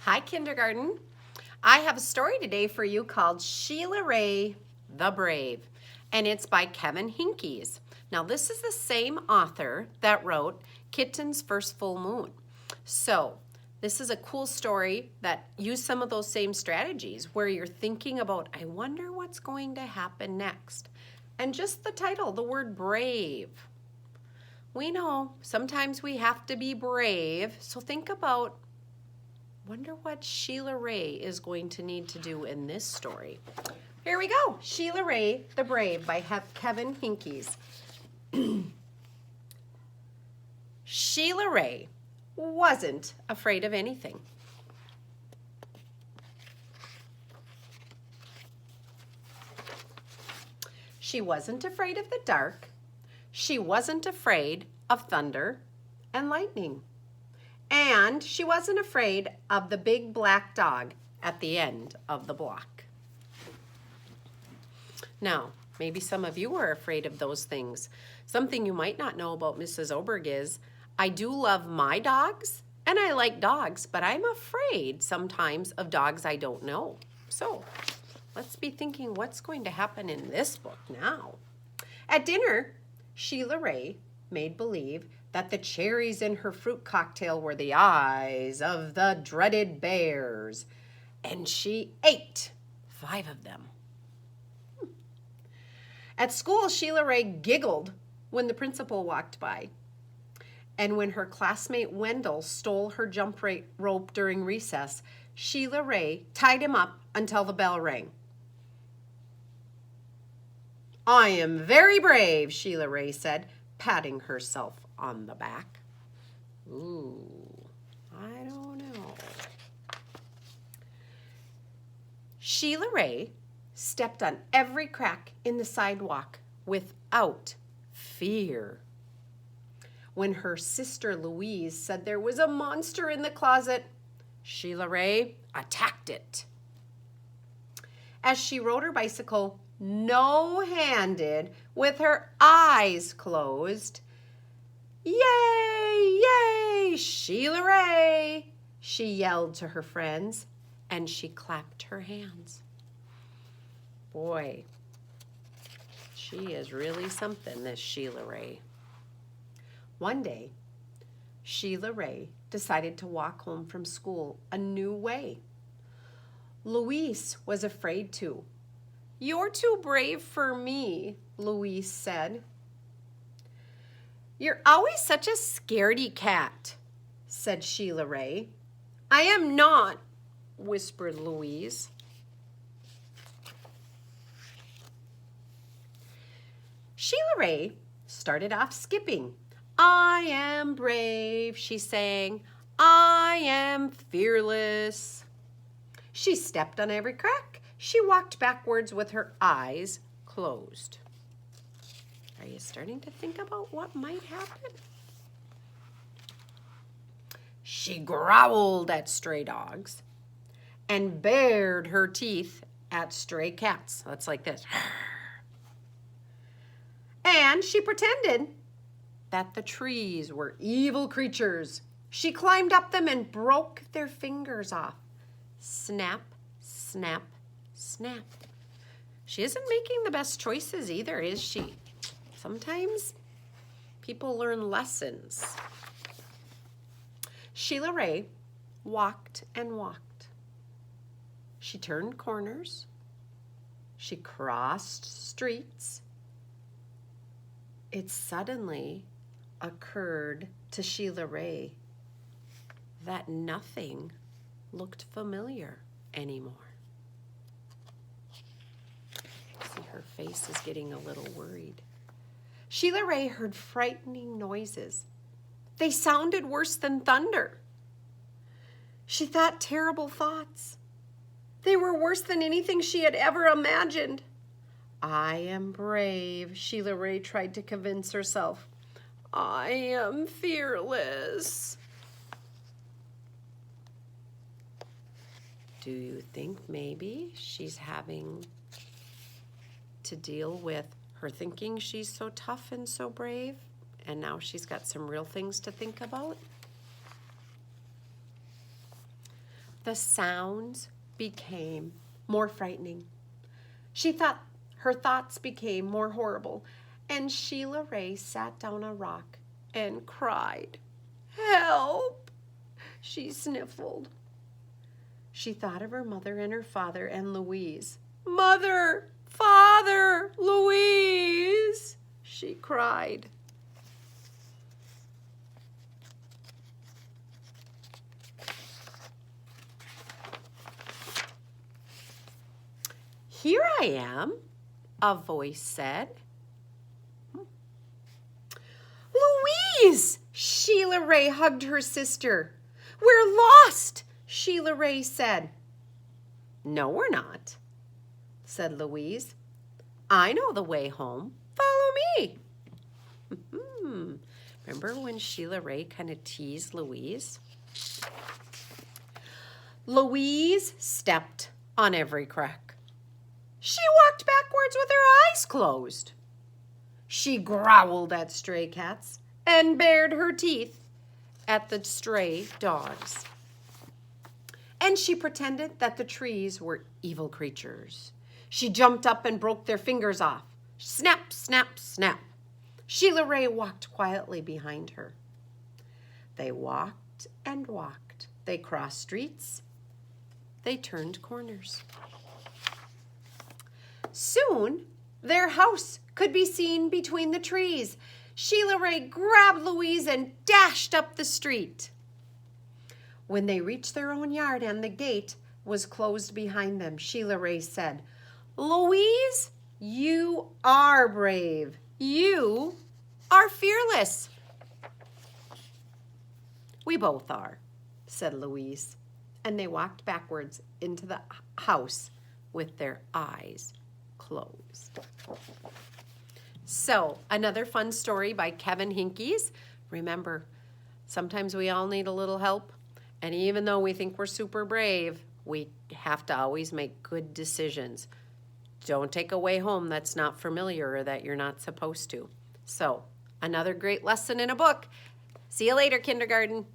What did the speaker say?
Hi, kindergarten. I have a story today for you called Shelia Rae the Brave, and it's by Kevin Hinkes. Now, this is the same author that wrote Kitten's First Full Moon. So, this is a cool story that used some of those same strategies where you're thinking about, I wonder what's going to happen next. And just the title, the word brave. We know sometimes we have to be brave, so think about, wonder what Shelia Rae is going to need to do in this story. Here we go. Shelia Rae the Brave by Kevin Hinkes. Shelia Rae wasn't afraid of anything. She wasn't afraid of the dark. She wasn't afraid of thunder and lightning. And she wasn't afraid of the big black dog at the end of the block. Now, maybe some of you are afraid of those things. Something you might not know about Mrs. Oberg is, I do love my dogs, and I like dogs, but I'm afraid sometimes of dogs I don't know. So, let's be thinking what's going to happen in this book now. At dinner, Shelia Rae made believe that the cherries in her fruit cocktail were the eyes of the dreaded bears, and she ate 5 of them. At school, Shelia Rae giggled when the principal walked by, and when her classmate Wendell stole her jump rope during recess, Shelia Rae tied him up until the bell rang. I am very brave, Shelia Rae said, patting herself on the back. Ooh, I don't know. Shelia Rae stepped on every crack in the sidewalk without fear. When her sister Louise said there was a monster in the closet, Shelia Rae attacked it. As she rode her bicycle no-handed with her eyes closed, yay, yay, Shelia Rae, she yelled to her friends, and she clapped her hands. Boy, she is really something, this Shelia Rae. One day, Shelia Rae decided to walk home from school a new way. Louise was afraid to. You're too brave for me, Louise said. You're always such a scaredy cat, said Shelia Rae. I am not, whispered Louise. Shelia Rae started off skipping. I am brave, she sang. I am fearless. She stepped on every crack. She walked backwards with her eyes closed. Are you starting to think about what might happen? She growled at stray dogs and bared her teeth at stray cats. That's like this. And she pretended that the trees were evil creatures. She climbed up them and broke their fingers off. Snap, snap, snap. She isn't making the best choices either, is she? Sometimes people learn lessons. Shelia Rae walked and walked. She turned corners. She crossed streets. It suddenly occurred to Shelia Rae that nothing looked familiar anymore. See, her face is getting a little worried. Shelia Rae heard frightening noises. They sounded worse than thunder. She thought terrible thoughts. They were worse than anything she had ever imagined. I am brave, Shelia Rae tried to convince herself. I am fearless. Do you think maybe she's having to deal with her thinking she's so tough and so brave, and now she's got some real things to think about? the sounds became more frightening. She thought her thoughts became more horrible, and Shelia Rae sat down on a rock and cried. "Help!" she sniffled. She thought of her mother and her father and Louise. "Mother, Father, Louise!" she cried. "Here I am," a voice said. "Louise!" Shelia Rae hugged her sister. "We're lost," Shelia Rae said. "No, we're not," said Louise. "I know the way home. Follow me." Remember when Shelia Rae kind of teased Louise? Louise stepped on every crack. She walked backwards with her eyes closed. She growled at stray cats and bared her teeth at the stray dogs. And she pretended that the trees were evil creatures. She jumped up and broke their fingers off. Snap, snap, snap. Shelia Rae walked quietly behind her. They walked and walked. They crossed streets. They turned corners. Soon, their house could be seen between the trees. Shelia Rae grabbed Louise and dashed up the street. When they reached their own yard and the gate was closed behind them, Shelia Rae said, "Louise, you are brave. You are fearless." "We both are," said Louise, and they walked backwards into the house with their eyes closed. So, another fun story by Kevin Hinkes. Remember, sometimes we all need a little help, and even though we think we're super brave, we have to always make good decisions. Don't take a way home that's not familiar or that you're not supposed to. So, another great lesson in a book. See you later, kindergarten.